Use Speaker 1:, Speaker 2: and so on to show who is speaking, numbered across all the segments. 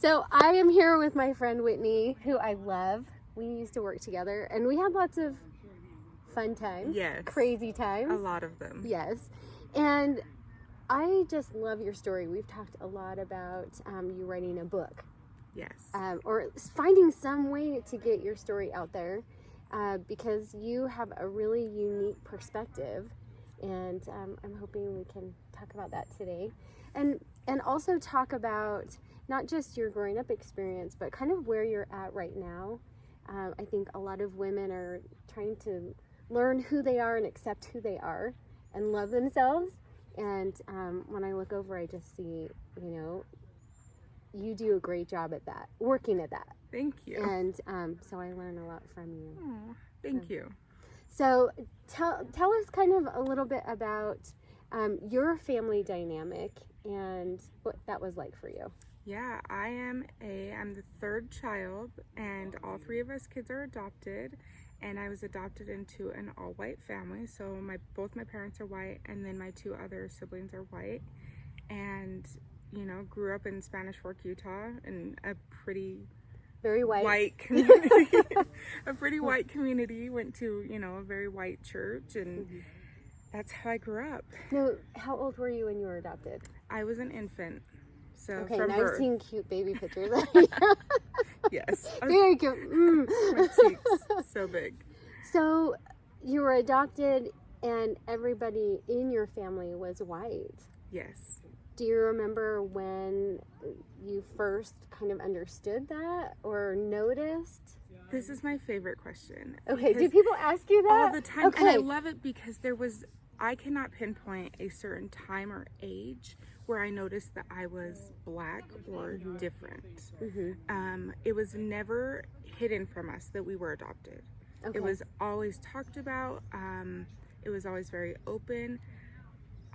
Speaker 1: So I am here with my friend Whitney, who I love. We used to work together, and we had lots of fun times.
Speaker 2: Yes.
Speaker 1: Crazy times.
Speaker 2: A lot of them.
Speaker 1: Yes. And I just love your story. We've talked a lot about you writing a book.
Speaker 2: Yes.
Speaker 1: Or finding some way to get your story out there because you have a really unique perspective. And I'm hoping we can talk about that today. And also talk about not just your growing up experience, but kind of where you're at right now. I think a lot of women are trying to learn who they are and accept who they are and love themselves. And when I look over, I just see, you do a great job at that, working at that.
Speaker 2: Thank you.
Speaker 1: And so I learn a lot from you.
Speaker 2: Oh, thank you.
Speaker 1: So tell us kind of a little bit about your family dynamic and what that was like for you.
Speaker 2: Yeah, I'm the third child, and all three of us kids are adopted, and I was adopted into an all-white family. So both my parents are white, and then my two other siblings are white, and grew up in Spanish Fork, Utah, in a pretty
Speaker 1: very white
Speaker 2: community. A pretty white community. Went to a very white church, and that's how I grew up.
Speaker 1: Now, how old were you when you were adopted?
Speaker 2: I was an infant. So
Speaker 1: okay,
Speaker 2: from
Speaker 1: and
Speaker 2: birth.
Speaker 1: I've seen cute baby pictures.
Speaker 2: Yes.
Speaker 1: Very cute.
Speaker 2: My cheeks, so big.
Speaker 1: So you were adopted and everybody in your family was white.
Speaker 2: Yes.
Speaker 1: Do you remember when you first kind of understood that or noticed?
Speaker 2: This is my favorite question.
Speaker 1: Okay, do people ask you that?
Speaker 2: All the time.
Speaker 1: Okay.
Speaker 2: And I love it because I cannot pinpoint a certain time or age where I noticed that I was black or different. It was never hidden from us that we were adopted.
Speaker 1: Okay.
Speaker 2: It was always talked about. It was always very open.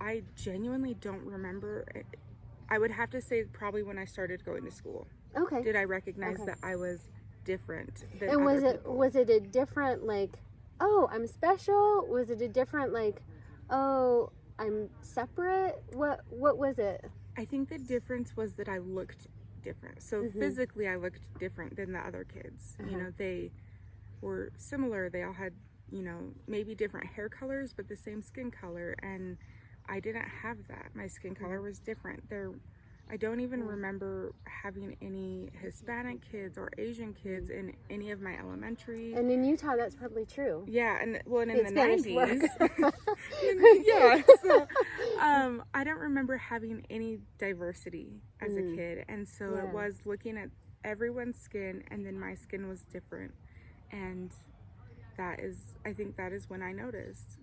Speaker 2: I genuinely don't remember. I would have to say probably when I started going to school.
Speaker 1: Okay.
Speaker 2: Did I recognize that I was different than
Speaker 1: and
Speaker 2: other people?
Speaker 1: Was it a different oh, I'm special? Was it a different oh, I'm separate? What was it?
Speaker 2: I think the difference was that I looked different. So physically I looked different than the other kids. They were similar. They all had, maybe different hair colors, but the same skin color. And I didn't have that. My skin color was different. I don't even remember having any Hispanic kids or Asian kids in any of my elementary.
Speaker 1: And in Utah, that's probably true.
Speaker 2: Yeah, and in the
Speaker 1: Spanish
Speaker 2: 90s. Yeah, so I don't remember having any diversity as a kid. And so it was looking at everyone's skin, and then my skin was different. And I think that is when I noticed.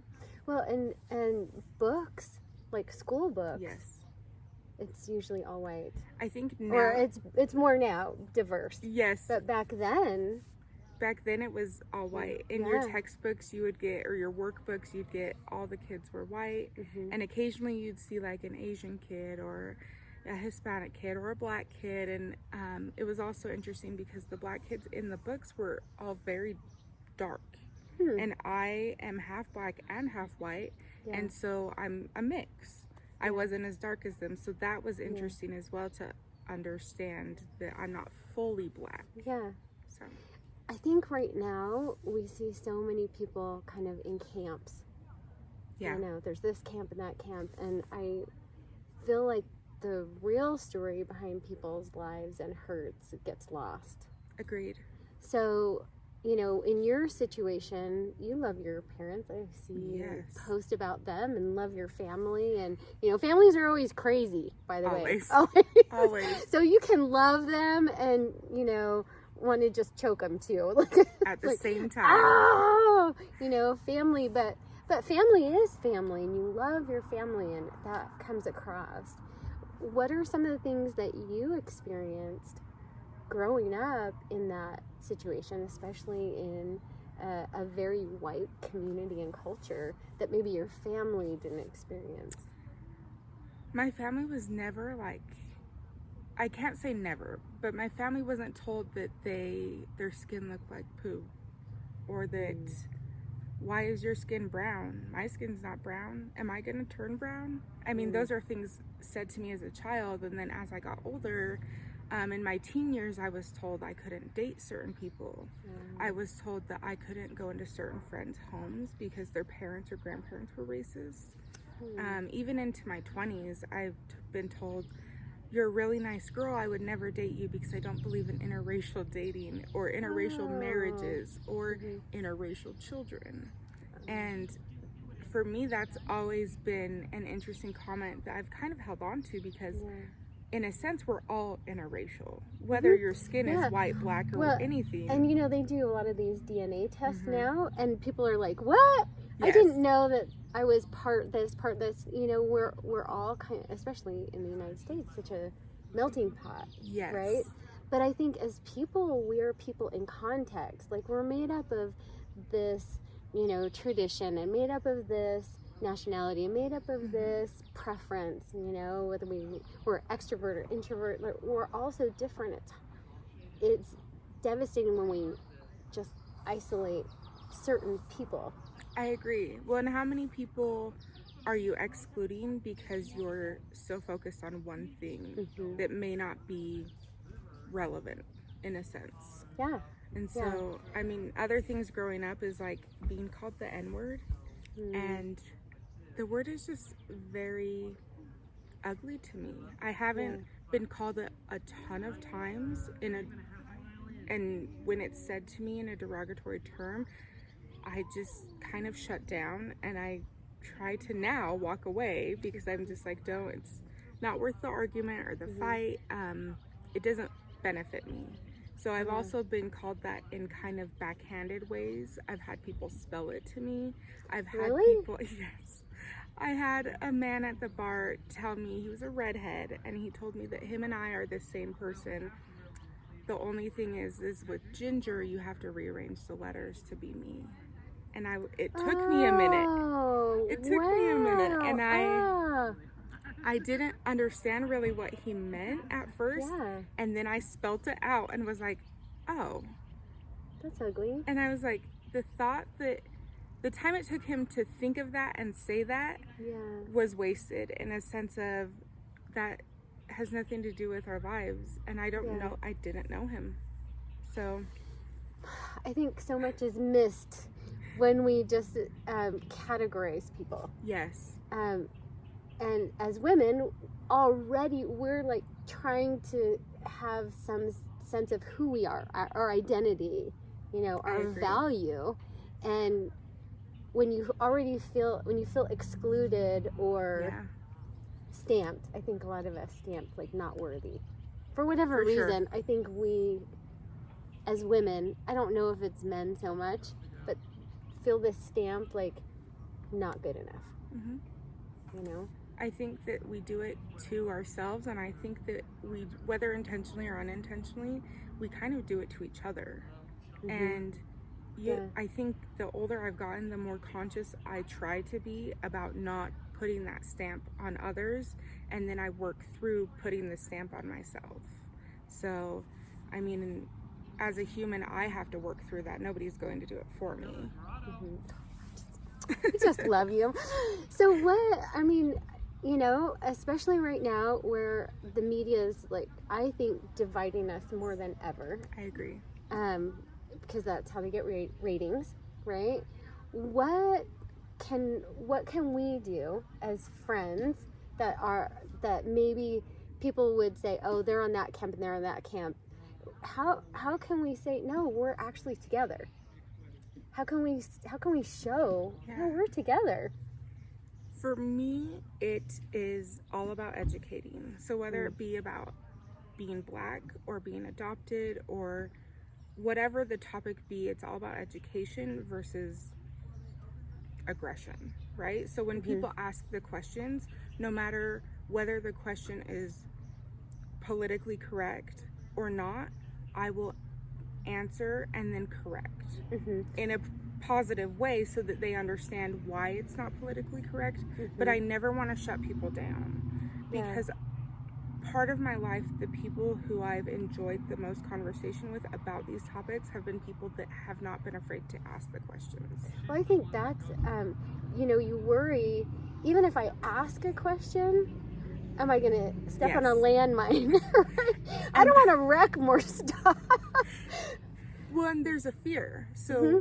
Speaker 1: Well, and books, like school books.
Speaker 2: Yes.
Speaker 1: It's usually all white.
Speaker 2: I think now.
Speaker 1: Or it's more now, diverse.
Speaker 2: Yes.
Speaker 1: But back then
Speaker 2: it was all white. In your textbooks you would get, or your workbooks, you'd get all the kids were white. And occasionally you'd see like an Asian kid or a Hispanic kid or a black kid. And it was also interesting because the black kids in the books were all very dark. And I am half black and half white. And so I'm a mix. I wasn't as dark as them, so that was interesting as well to understand that I'm not fully black.
Speaker 1: Yeah.
Speaker 2: So
Speaker 1: I think right now we see so many people kind of in camps.
Speaker 2: Yeah.
Speaker 1: There's this camp and that camp, and I feel like the real story behind people's lives and hurts gets lost.
Speaker 2: Agreed.
Speaker 1: So, in your situation, you love your parents. I see you post about them and love your family. And, families are always crazy, by the way.
Speaker 2: Always.
Speaker 1: So you can love them and, want to just choke them too.
Speaker 2: At the same time.
Speaker 1: Oh! Family. But family is family, and you love your family, and that comes across. What are some of the things that you experienced growing up in that situation, especially in a very white community and culture that maybe your family didn't experience?
Speaker 2: My family was never I can't say never, but my family wasn't told that their skin looked like poo, or that why is your skin brown? My skin's not brown. Am I gonna turn brown? I mean, those are things said to me as a child, and then as I got older, In my teen years, I was told I couldn't date certain people. I was told that I couldn't go into certain friends' homes because their parents or grandparents were racist. Even into my 20s, I've been told, you're a really nice girl, I would never date you because I don't believe in interracial dating or interracial marriages or interracial children. And for me, that's always been an interesting comment that I've kind of held on to because in a sense, we're all interracial, whether your skin is white, black, or anything.
Speaker 1: And you know, they do a lot of these DNA tests now, and people are like, what? I didn't know that I was part this. You know, we're all kind of, especially in the United States, such a melting pot, right? But I think as people, we're people in context. Like, we're made up of this, you know, tradition, and made up of this nationality, and made up of this preference, you know, whether we're extrovert or introvert, we're all so different. It's devastating when we just isolate certain people.
Speaker 2: I agree. Well, and how many people are you excluding because you're so focused on one thing that may not be relevant in a sense?
Speaker 1: Yeah.
Speaker 2: And so, I mean, other things growing up is like being called the N-word, and the word is just very ugly to me. I haven't been called it a ton of times and when it's said to me in a derogatory term, I just kind of shut down, and I try to now walk away because I'm just like, it's not worth the argument or the fight. It doesn't benefit me. So I've also been called that in kind of backhanded ways. I've had people spell it to me. I've had people, I had a man at the bar tell me he was a redhead, and he told me that him and I are the same person. The only thing is with ginger, you have to rearrange the letters to be me. And it took me a minute. It took me a minute, and I didn't understand really what he meant at first. And then I spelt it out and was like, oh,
Speaker 1: that's ugly.
Speaker 2: And I was like, the time it took him to think of that and say that was wasted, in a sense of that has nothing to do with our lives. And I don't know, I didn't know him. So
Speaker 1: I think so much is missed when we just categorize people.
Speaker 2: Yes.
Speaker 1: And as women, already we're like trying to have some sense of who we are, our identity, you know, our value. And when you feel excluded or stamped, I think a lot of us stamped like not worthy. For whatever reason, I think we, as women, I don't know if it's men so much, but feel this stamp like not good enough. You know?
Speaker 2: I think that we do it to ourselves, and I think that we, whether intentionally or unintentionally, we kind of do it to each other. And I think the older I've gotten, the more conscious I try to be about not putting that stamp on others, and then I work through putting the stamp on myself. So, I mean, as a human, I have to work through that. Nobody's going to do it for me.
Speaker 1: I just love you. So you know, especially right now where the media is like, I think, dividing us more than ever.
Speaker 2: I agree.
Speaker 1: Because that's how they get ratings, right? What can we do as friends that maybe people would say, oh, they're on that camp and they're on that camp? How can we say, no, we're actually together? How can we show, no, we're together?
Speaker 2: For me, it is all about educating. So whether it be about being Black or being adopted or whatever the topic be, it's all about education versus aggression, right? So when people ask the questions, no matter whether the question is politically correct or not, I will answer and then correct in a positive way so that they understand why it's not politically correct. But I never want to shut people down, because part of my life, the people who I've enjoyed the most conversation with about these topics have been people that have not been afraid to ask the questions.
Speaker 1: Well, I think that's, you know, you worry, even if I ask a question, am I going to step on a
Speaker 2: Yes.
Speaker 1: landmine? I don't want to wreck more stuff.
Speaker 2: Well, and there's a fear. So
Speaker 1: Mm-hmm.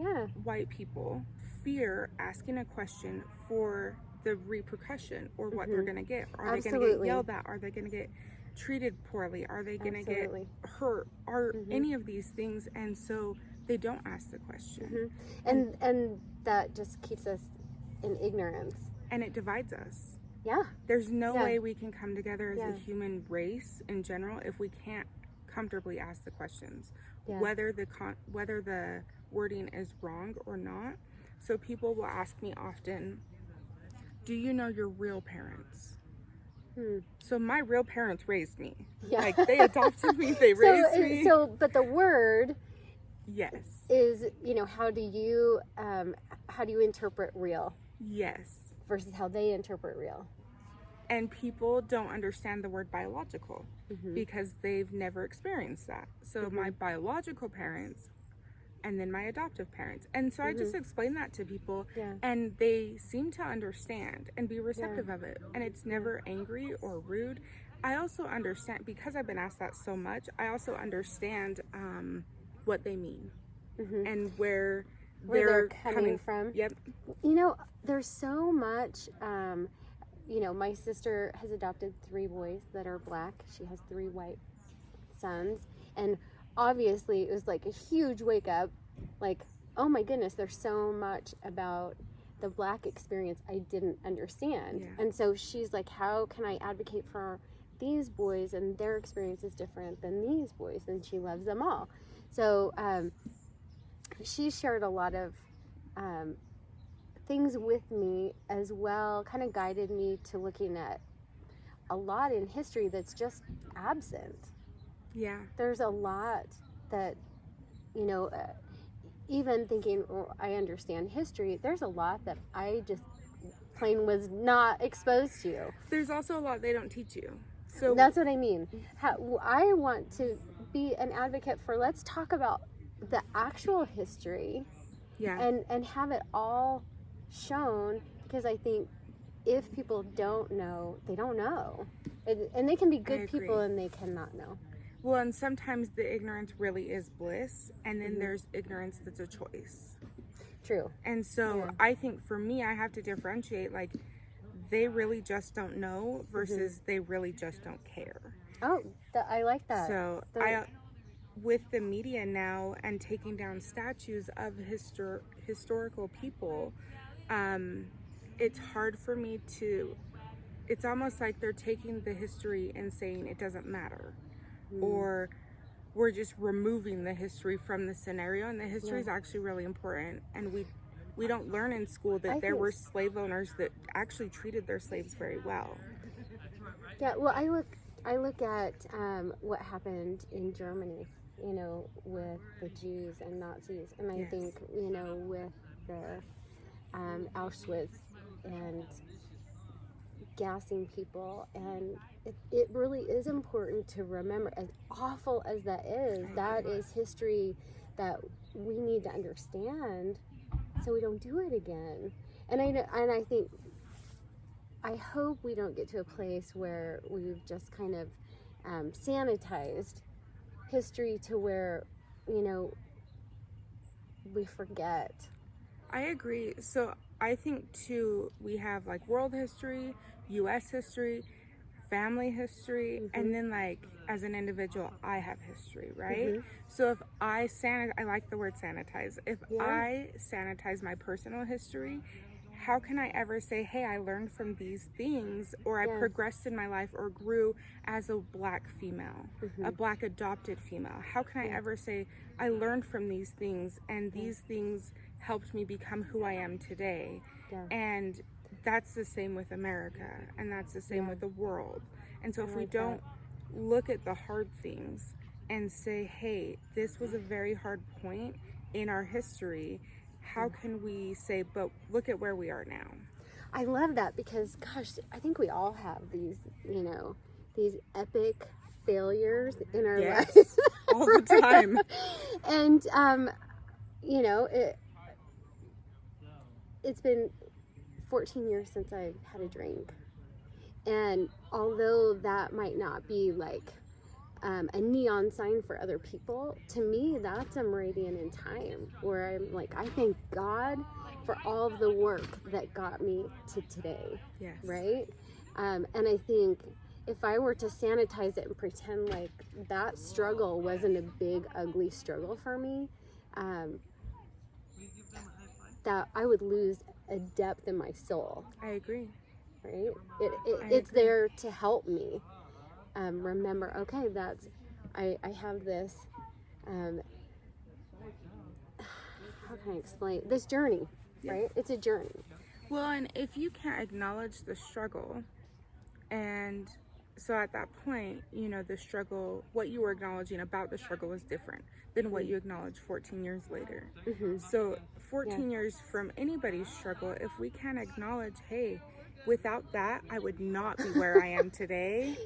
Speaker 1: Yeah.
Speaker 2: white people fear asking a question for the repercussion or what they're going to get. Are they going to get
Speaker 1: Absolutely.
Speaker 2: yelled at? Are they going to get treated poorly? Are they going to get
Speaker 1: Absolutely.
Speaker 2: hurt? Are any of these things? And so they don't ask the question.
Speaker 1: And that just keeps us in ignorance.
Speaker 2: And it divides us.
Speaker 1: Yeah.
Speaker 2: There's no
Speaker 1: Yeah.
Speaker 2: way we can come together as
Speaker 1: Yeah.
Speaker 2: a human race in general if we can't comfortably ask the questions,
Speaker 1: Yeah.
Speaker 2: whether the wording is wrong or not. So people will ask me often, do you know your real parents? So my real parents raised me.
Speaker 1: Yeah.
Speaker 2: Like, they adopted me, they raised me.
Speaker 1: But the word
Speaker 2: Yes.
Speaker 1: is, how do you interpret real
Speaker 2: Yes.
Speaker 1: versus how they interpret real?
Speaker 2: And people don't understand the word biological because they've never experienced that. So my biological parents and then my adoptive parents. And so I just explain that to people,
Speaker 1: Yeah.
Speaker 2: and they seem to understand and be receptive of it. And it's never angry or rude. I also understand, because I've been asked that so much, I also understand what they mean and where
Speaker 1: they're coming from.
Speaker 2: Yep.
Speaker 1: There's so much, my sister has adopted 3 boys that are black. She has 3 white sons. And obviously it was like a huge wake up, like, oh my goodness, there's so much about the black experience I didn't understand.
Speaker 2: Yeah.
Speaker 1: And so she's like, how can I advocate for these boys, and their experience is different than these boys, and she loves them all. So she shared a lot of things with me as well, kind of guided me to looking at a lot in history that's just absent.
Speaker 2: Yeah.
Speaker 1: There's a lot that, even thinking, I understand history, there's a lot that I just plain was not exposed to.
Speaker 2: There's also a lot they don't teach you. So
Speaker 1: That's what I mean. I want to be an advocate for, let's talk about the actual history
Speaker 2: yeah.
Speaker 1: and have it all shown, because I think if people don't know, they don't know. And they can be good people and they cannot know.
Speaker 2: Well, and sometimes the ignorance really is bliss, and then there's ignorance that's a choice.
Speaker 1: True.
Speaker 2: And so I think for me, I have to differentiate, like, they really just don't know versus they really just don't care.
Speaker 1: Oh, I like that.
Speaker 2: So with the media now and taking down statues of historical people, it's hard for me to, it's almost like they're taking the history and saying it doesn't matter. Or we're just removing the history from the scenario, and the history is actually really important. And we don't learn in school that there were slave owners that actually treated their slaves very well.
Speaker 1: Yeah, well, I look at what happened in Germany, with the Jews and Nazis, and I think, with the Auschwitz and gassing people, and it really is important to remember, as awful as that is history that we need to understand so we don't do it again. And I think, I hope we don't get to a place where we've just kind of sanitized history to where, we forget.
Speaker 2: I agree. So I think too, we have like world history, U.S. history, family history, and then like as an individual, I have history, right? So if I like the word sanitize. If I sanitize my personal history, how can I ever say, hey, I learned from these things, or I progressed in my life, or grew as a black female, a black adopted female? How can I ever say, I learned from these things, and these things helped me become who I am today? And that's the same with America, and that's the same with the world. And so if we don't look at the hard things and say, hey, this was a very hard point in our history, how can we say, but look at where we are now?
Speaker 1: I love that, because gosh, I think we all have these, these epic failures in our lives.
Speaker 2: All the time.
Speaker 1: And it's been 14 years since I've had a drink. And although that might not be like a neon sign for other people, to me, that's a meridian in time where I'm like, I thank God for all of the work that got me to today.
Speaker 2: Yes.
Speaker 1: Right? And I think if I were to sanitize it and pretend like that struggle wasn't a big, ugly struggle for me, that I would lose a depth in my soul.
Speaker 2: I agree.
Speaker 1: Right? It's there to help me remember, okay, I have this, how can I explain? This journey, right? It's a journey.
Speaker 2: Well, and if you can't acknowledge the struggle, and so at that point, you know, the struggle, what you were acknowledging about the struggle was different than what you acknowledged 14 years later.
Speaker 1: Mm-hmm.
Speaker 2: So 14 years from anybody's struggle, if we can't acknowledge, hey, without that, I would not be where I am today.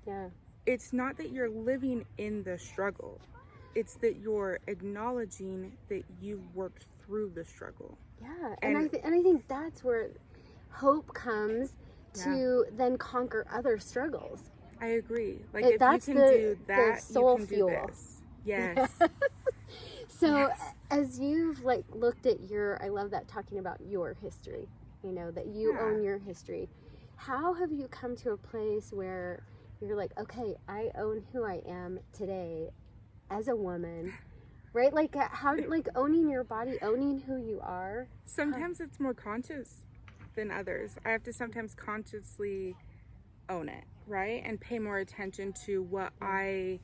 Speaker 1: Yeah.
Speaker 2: It's not that you're living in the struggle. It's that you're acknowledging that you worked through the struggle.
Speaker 1: Yeah. And I think that's where hope comes to then conquer other struggles.
Speaker 2: I agree. Like if you can do that,
Speaker 1: soul
Speaker 2: you can
Speaker 1: fuel.
Speaker 2: do this. Yes.
Speaker 1: So as you've like looked at I love that, talking about your history, you know, that you own your history. How have you come to a place where you're like, okay, I own who I am today as a woman, right? Like how, like owning your body, owning who you are.
Speaker 2: Sometimes it's more conscious than others. I have to sometimes consciously own it, right? And pay more attention to what I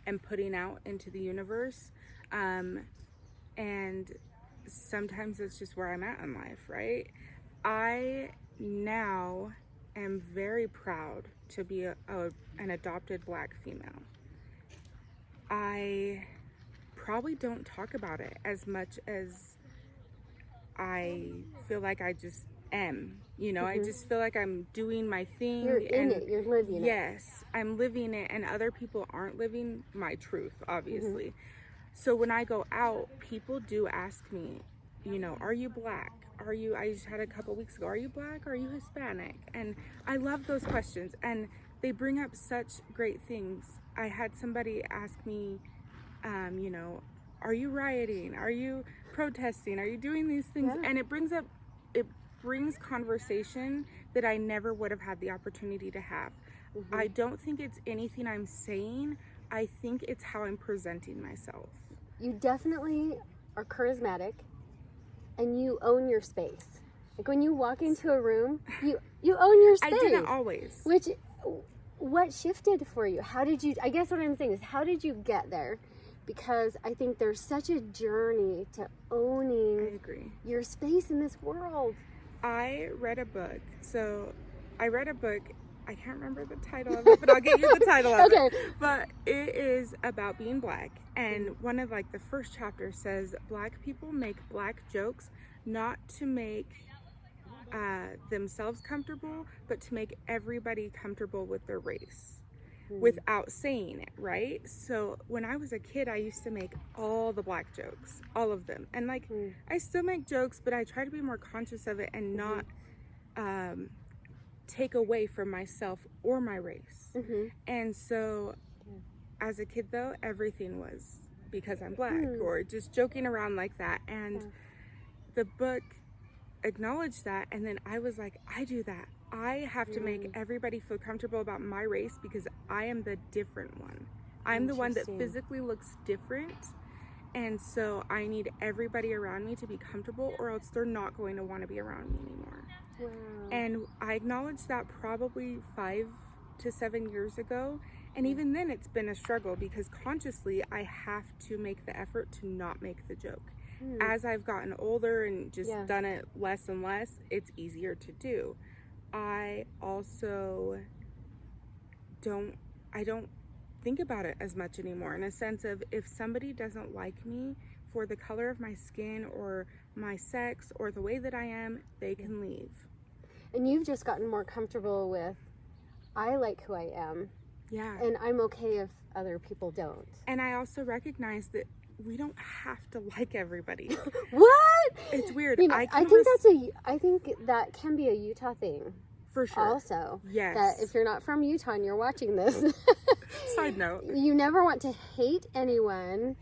Speaker 2: am putting out into the universe. And sometimes it's just where I'm at in life, right? I now am very proud to be an adopted Black female. I probably don't talk about it as much as I feel like I just am. You know, I just feel like I'm doing my thing.
Speaker 1: You're in it. You're living it.
Speaker 2: Yes, I'm living it, and other people aren't living my truth, obviously. So when I go out, people do ask me, you know, are you Black? I just had a couple weeks ago, are you Black? Are you Hispanic? And I love those questions, and they bring up such great things. I had somebody ask me, you know, are you rioting? Are you protesting? Are you doing these things?
Speaker 1: Yeah.
Speaker 2: And it brings conversation that I never would have had the opportunity to have. I don't think it's anything I'm saying. I think it's how I'm presenting myself.
Speaker 1: You definitely are charismatic, and you own your space. Like when you walk into a room, you own your space.
Speaker 2: I didn't always.
Speaker 1: What shifted for you? I guess what I'm saying is, how did you get there? Because I think there's such a journey to owning your space in this world.
Speaker 2: I read a book. I can't remember the title of it, but I'll get you the title of it. But it is about being Black. And one of like the first chapters says, Black people make Black jokes not to make themselves comfortable, but to make everybody comfortable with their race without saying it, right? So when I was a kid, I used to make all the Black jokes, all of them. And like, I still make jokes, but I try to be more conscious of it and not take away from myself or my race. And so as a kid though, everything was because I'm Black or just joking around like that. And the book acknowledged that, and then I was like, I do that. I have to make everybody feel comfortable about my race because I am the different one. I'm the one that physically looks different, and so I need everybody around me to be comfortable, or else they're not going to want to be around me anymore.
Speaker 1: Wow.
Speaker 2: And I acknowledged that probably 5 to 7 years ago, and even then it's been a struggle because consciously I have to make the effort to not make the joke. As I've gotten older and just done it less and less, it's easier to do. I also don't think about it as much anymore, in a sense of, if somebody doesn't like me for the color of my skin or my sex or the way that I am, they can leave.
Speaker 1: And you've just gotten more comfortable with, I like who I am.
Speaker 2: Yeah.
Speaker 1: And I'm okay if other people don't.
Speaker 2: And I also recognize that we don't have to like everybody.
Speaker 1: What?
Speaker 2: It's weird.
Speaker 1: You know, I think that can be a Utah thing.
Speaker 2: For sure.
Speaker 1: Also,
Speaker 2: yes.
Speaker 1: that if you're not from Utah and you're watching this,
Speaker 2: side note,
Speaker 1: you never want to hate anyone,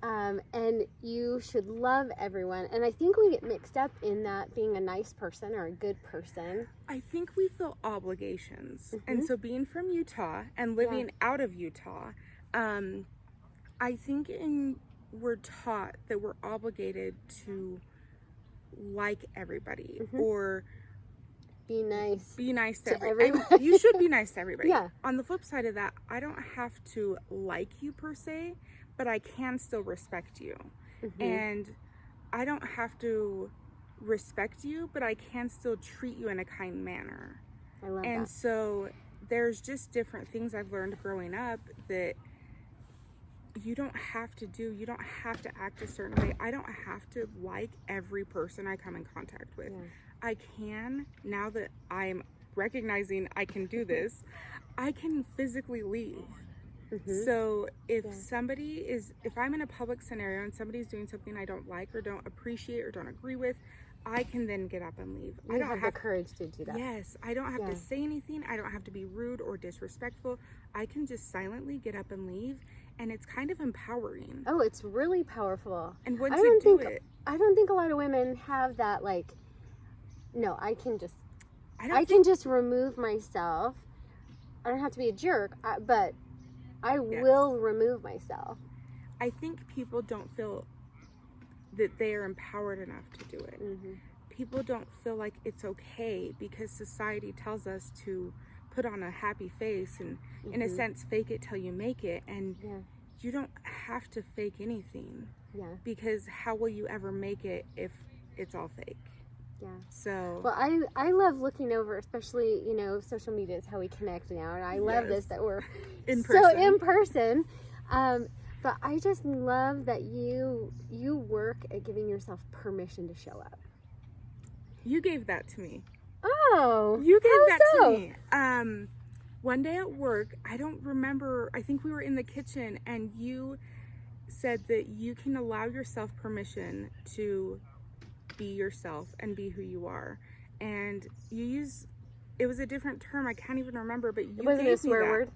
Speaker 1: and you should love everyone. And I think we get mixed up in that being a nice person or a good person.
Speaker 2: I think we feel obligations. And so being from Utah and living out of Utah, I think we're taught that we're obligated to like everybody or
Speaker 1: be nice
Speaker 2: to
Speaker 1: everybody.
Speaker 2: You should be nice to everybody.
Speaker 1: Yeah.
Speaker 2: On the flip side of that, I don't have to like you per se, but I can still respect you. And I don't have to respect you, but I can still treat you in a kind manner.
Speaker 1: I love
Speaker 2: and
Speaker 1: that.
Speaker 2: so there's just different things I've learned growing up that you don't have to act a certain way. I don't have to like every person I come in contact with. I can, now that I'm recognizing I can do this, I can physically leave. So if if I'm in a public scenario and somebody's doing something I don't like or don't appreciate or don't agree with, I can then get up and leave.
Speaker 1: I don't have the courage to do that.
Speaker 2: Yes, I don't have to say anything. I don't have to be rude or disrespectful. I can just silently get up and leave, and it's kind of empowering.
Speaker 1: Oh, it's really powerful.
Speaker 2: And once you do it,
Speaker 1: I don't think a lot of women have that. Like, no, I can just remove myself. I don't have to be a jerk, but I will remove myself.
Speaker 2: I think people don't feel that they are empowered enough to do it. People don't feel like it's okay because society tells us to put on a happy face and in a sense fake it till you make it, and you don't have to fake anything because how will you ever make it if it's all fake? So
Speaker 1: well, I love looking over, especially, you know, social media is how we connect now, and I love this that we're in person. But I just love that you work at giving yourself permission to show up.
Speaker 2: You gave that to me.
Speaker 1: Oh,
Speaker 2: you gave that to me. One day at work, I don't remember, I think we were in the kitchen, and you said that you can allow yourself permission to be yourself and be who you are. And it was a different term, I can't even remember, but you
Speaker 1: wasn't
Speaker 2: gave
Speaker 1: a swear
Speaker 2: me that.
Speaker 1: word.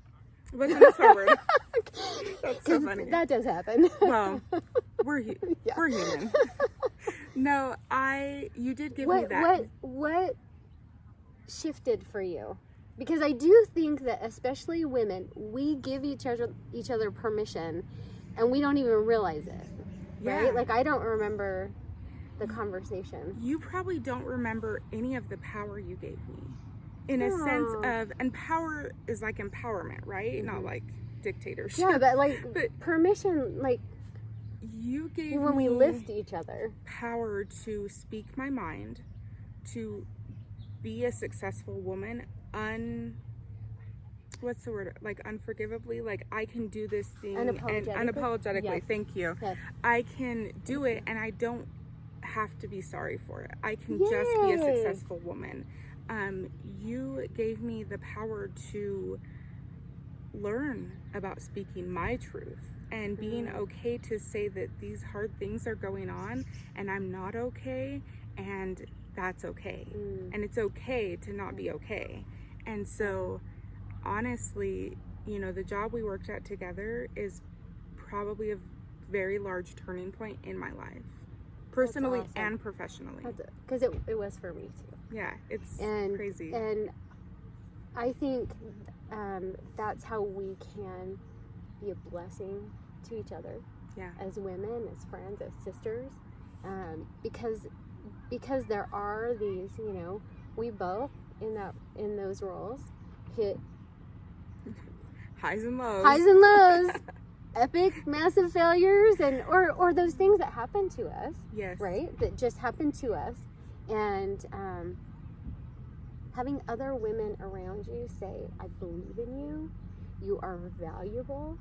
Speaker 2: It wasn't a swear word. That's so funny.
Speaker 1: That does happen.
Speaker 2: Well, we're human. No, you did give me that.
Speaker 1: What shifted for you? Because I do think that especially women, we give each other permission and we don't even realize it. Right? Like, I don't remember the conversation.
Speaker 2: You probably don't remember any of the power you gave me. In a sense of, and power is like empowerment, right? Not like dictatorship.
Speaker 1: Yeah, but permission, like,
Speaker 2: you gave
Speaker 1: when
Speaker 2: me
Speaker 1: we lift each other
Speaker 2: power to speak my mind, to be a successful woman, what's the word? Like, unforgivably. Like, I can do this thing unapologetically.
Speaker 1: Yes.
Speaker 2: Thank you.
Speaker 1: Yes.
Speaker 2: I can do it, and I don't have to be sorry for it. I can just be a successful woman. You gave me the power to learn about speaking my truth and being okay to say that these hard things are going on and I'm not okay, and that's okay. And it's okay to not be okay. And so honestly, you know, the job we worked at together is probably a very large turning point in my life, personally and professionally.
Speaker 1: Because it was for me too.
Speaker 2: Yeah, it's crazy.
Speaker 1: And I think that's how we can be a blessing to each other.
Speaker 2: Yeah.
Speaker 1: As women, as friends, as sisters. Because there are these, you know, we both in those roles hit
Speaker 2: highs and lows. Epic, massive failures, and or those things that happen to us. Yes.
Speaker 1: Right? That just happen to us. And having other women around you say, I believe in you, you are valuable,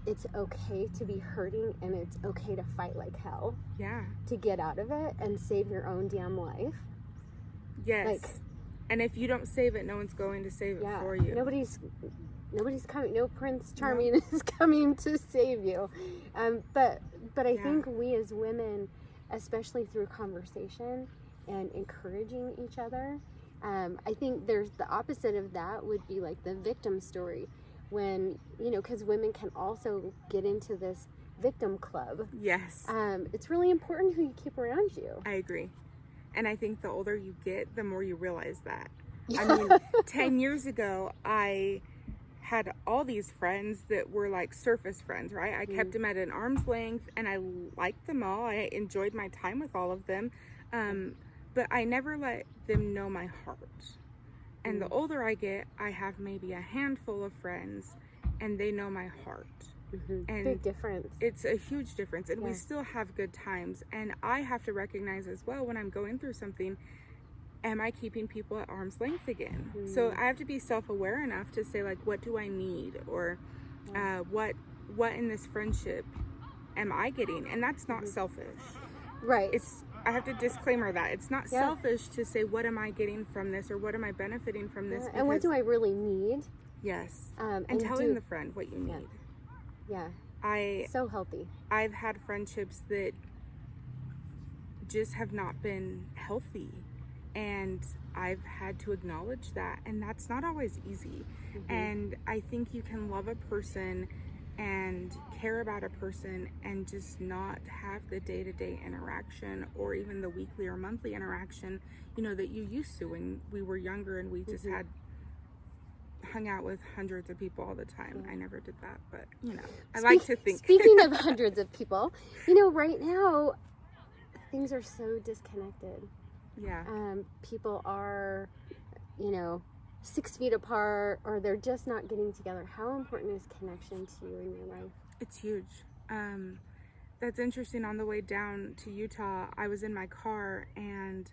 Speaker 1: it's okay to be hurting, and it's okay to fight like hell.
Speaker 2: Yeah. To
Speaker 1: get out of it and save your own damn life.
Speaker 2: Yes. And if you don't save it, no one's going to save it for you.
Speaker 1: Nobody's coming. No Prince Charming is coming to save you. But I think we as women, especially through conversation and encouraging each other, I think there's the opposite of that would be like the victim story, when, you know, because women can also get into this victim club.
Speaker 2: Yes.
Speaker 1: It's really important who you keep around you.
Speaker 2: I agree. And I think the older you get, the more you realize that.
Speaker 1: Yeah.
Speaker 2: I mean, 10 years ago, I had all these friends that were like surface friends, right? I kept them at an arm's length, and I liked them all. I enjoyed my time with all of them. But I never let them know my heart. And the older I get, I have maybe a handful of friends, and they know my heart. And
Speaker 1: big difference.
Speaker 2: It's a huge difference, and we still have good times. And I have to recognize as well, when I'm going through something, am I keeping people at arm's length again? So I have to be self-aware enough to say, like, what do I need, or what in this friendship am I getting? And that's not selfish,
Speaker 1: Right.
Speaker 2: I have to disclaimer that it's not selfish to say, what am I getting from this, or what am I benefiting from this?
Speaker 1: And what do I really need?
Speaker 2: Yes.
Speaker 1: And
Speaker 2: telling the friend what you need.
Speaker 1: Yeah.
Speaker 2: I
Speaker 1: so healthy.
Speaker 2: I've had friendships that just have not been healthy, and I've had to acknowledge that, and that's not always easy. And I think you can love a person and care about a person and just not have the day-to-day interaction, or even the weekly or monthly interaction, you know, that you used to when we were younger and we just had hung out with hundreds of people all the time. I never did that, but you know, I like to think.
Speaker 1: Speaking of hundreds of people, you know, right now things are so disconnected.
Speaker 2: Yeah.
Speaker 1: People are, you know, 6 feet apart, or they're just not getting together. How important is connection to you in your life?
Speaker 2: It's huge. That's interesting. On the way down to Utah, I was in my car, and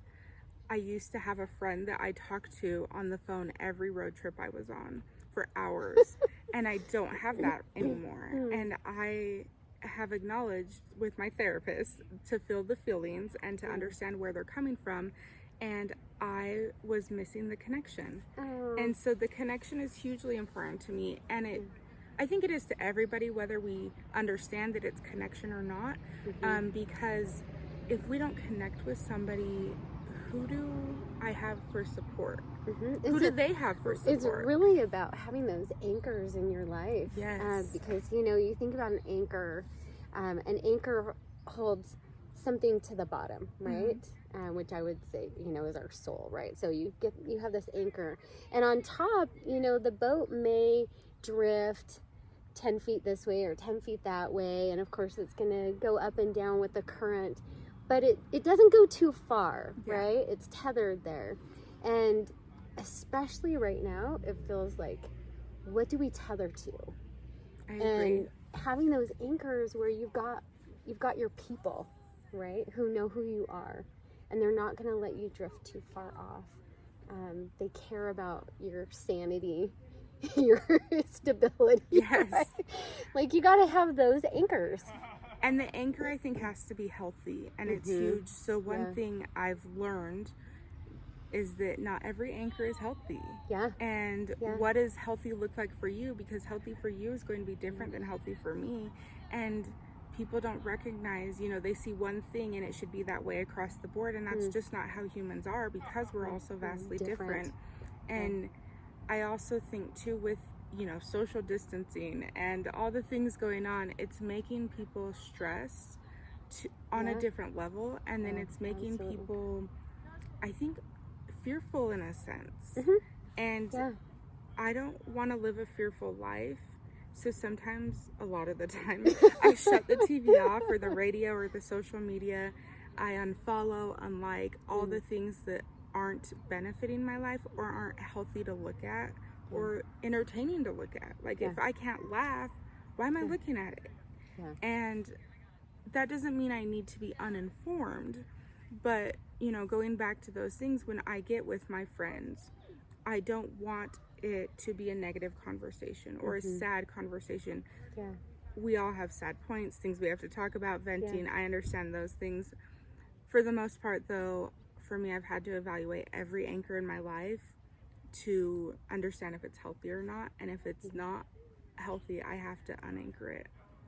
Speaker 2: I used to have a friend that I talked to on the phone every road trip I was on for hours. And I don't have that anymore. And I have acknowledged with my therapist to feel the feelings and to understand where they're coming from. And I was missing the connection. And so the connection is hugely important to me. And I think it is to everybody, whether we understand that it's connection or not. Because if we don't connect with somebody, who do I have for support? Who do they have for support?
Speaker 1: It's really about having those anchors in your life.
Speaker 2: Yes.
Speaker 1: Because, you know, you think about an anchor holds something to the bottom, right? Which I would say, you know, is our soul, right? So you have this anchor, and on top, you know, the boat may drift 10 feet this way or 10 feet that way, and of course it's going to go up and down with the current, but it doesn't go too far, right? It's tethered there. And especially right now, it feels like, what do we tether to?
Speaker 2: I agree.
Speaker 1: And having those anchors where you've got your people, right, who know who you are, and they're not going to let you drift too far off. They care about your sanity, your stability.
Speaker 2: Yes.
Speaker 1: Right? Like, you got to have those anchors.
Speaker 2: And the anchor, I think, has to be healthy, and it's huge. So one thing I've learned is that not every anchor is healthy. And what does healthy look like for you? Because healthy for you is going to be different than healthy for me. And people don't recognize, you know, they see one thing and it should be that way across the board, and that's just not how humans are, because we're all so vastly different. And I also think too, with, you know, social distancing and all the things going on, it's making people stressed on a different level, and then it's making people, I think, fearful in a sense. And I don't want to live a fearful life. So sometimes, a lot of the time, I shut the TV off, or the radio, or the social media. I unfollow, unlike all the things that aren't benefiting my life, or aren't healthy to look at, or entertaining to look at. Like, if I can't laugh, why am I looking at it? And that doesn't mean I need to be uninformed, but, you know, going back to those things, when I get with my friends, I don't want it to be a negative conversation or a sad conversation. We all have sad points, things we have to talk about, venting. I understand those things. For the most part, though, for me, I've had to evaluate every anchor in my life to understand if it's healthy or not. And if it's not healthy, I have to unanchor it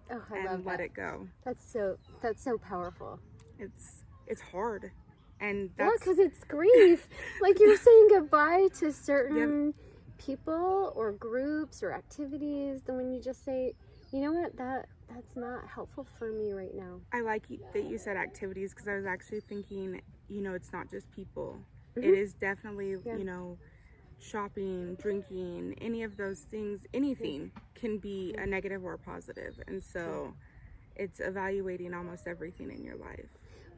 Speaker 1: I love
Speaker 2: let
Speaker 1: that.
Speaker 2: it go.
Speaker 1: That's so powerful.
Speaker 2: It's hard. And
Speaker 1: Yeah,
Speaker 2: that's
Speaker 1: because it's grief. Like you're saying goodbye to certain people or groups or activities. Then when you just say, you know what, that's not helpful for me right now.
Speaker 2: I like that you said activities, because I was actually thinking, it's not just people. It is definitely, shopping, drinking, any of those things, anything can be a negative or a positive. And so it's evaluating almost everything in your life.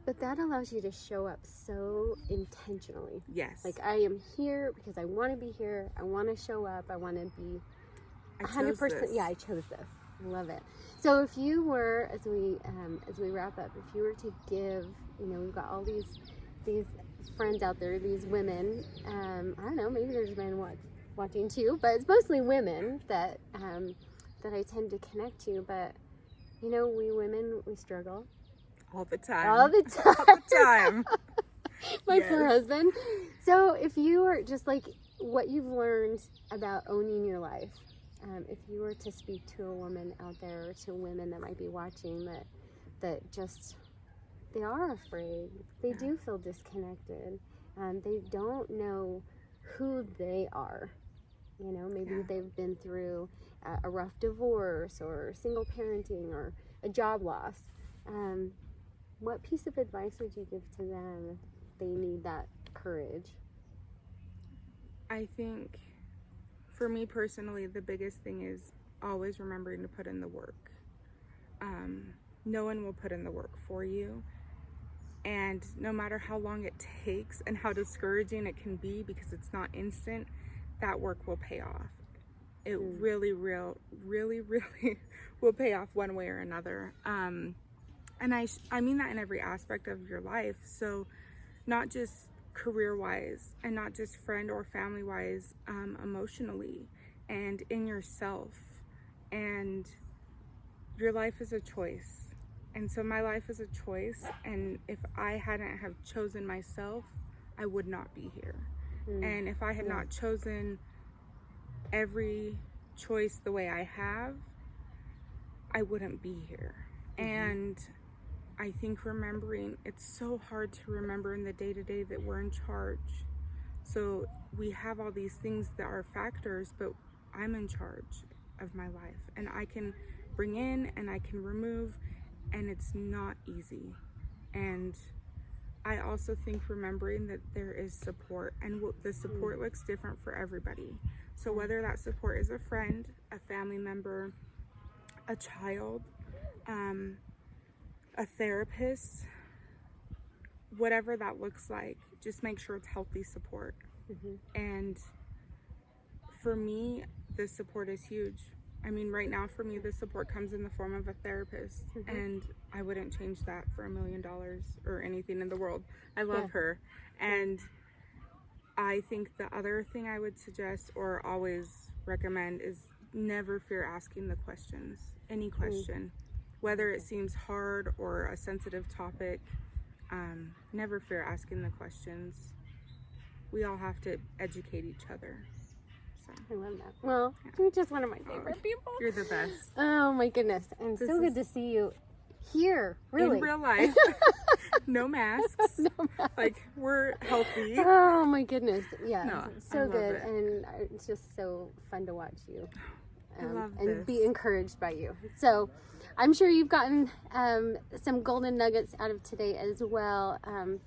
Speaker 1: But that allows you to show up so intentionally.
Speaker 2: Yes.
Speaker 1: Like, I am here because I want to be here. I want to show up. I want to be 100%. Yeah, I chose this. I love it. So if you were, as we wrap up, if you were to give, we've got all these friends out there, these women. I don't know, maybe there's men watching too, but it's mostly women that I tend to connect to. But we women, we struggle.
Speaker 2: All the time.
Speaker 1: All the time.
Speaker 2: All the time.
Speaker 1: My poor husband. So if you were just like what you've learned about owning your life, if you were to speak to a woman out there, or to women that might be watching that just, they are afraid, they do feel disconnected, they don't know who they are. Maybe they've been through a rough divorce or single parenting or a job loss. What piece of advice would you give to them if they need that courage?
Speaker 2: I think for me personally, the biggest thing is always remembering to put in the work. No one will put in the work for you. And no matter how long it takes and how discouraging it can be, because it's not instant, that work will pay off. It really will pay off one way or another. And I mean that in every aspect of your life. So not just career-wise and not just friend or family-wise, emotionally and in yourself. And your life is a choice. And so my life is a choice. And if I hadn't have chosen myself, I would not be here. And if I had not chosen every choice the way I have, I wouldn't be here. And I think it's so hard to remember in the day-to-day that we're in charge. So we have all these things that are factors, but I'm in charge of my life. And I can bring in and I can remove, and it's not easy. And I also think remembering that there is support, and the support looks different for everybody. So whether that support is a friend, a family member, a child, a therapist, whatever that looks like, just make sure it's healthy support. And for me, the support is huge. I mean, right now for me, the support comes in the form of a therapist, and I wouldn't change that for $1 million or anything in the world. I love her. And I think the other thing I would suggest or always recommend is never fear asking the questions, any question. Whether it seems hard or a sensitive topic, never fear asking the questions. We all have to educate each other. So.
Speaker 1: I love that. Well, you're just one of my favorite people.
Speaker 2: You're the best.
Speaker 1: Oh my goodness. And so good to see you here, really.
Speaker 2: In real life. No masks. Like, we're healthy.
Speaker 1: Oh my goodness. Yeah.
Speaker 2: No,
Speaker 1: it's so good. And it's just so fun to watch you.
Speaker 2: I love
Speaker 1: and
Speaker 2: this.
Speaker 1: be encouraged by you. So I'm sure you've gotten some golden nuggets out of today as well.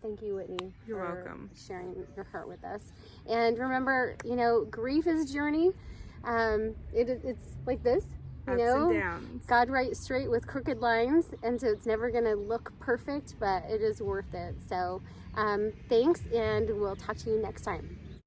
Speaker 1: Thank you, Whitney.
Speaker 2: You're
Speaker 1: for
Speaker 2: welcome.
Speaker 1: sharing your heart with us. And remember, grief is a journey. It's like this.
Speaker 2: Ups and downs.
Speaker 1: God writes straight with crooked lines, and so it's never going to look perfect, but it is worth it. So thanks, and we'll talk to you next time.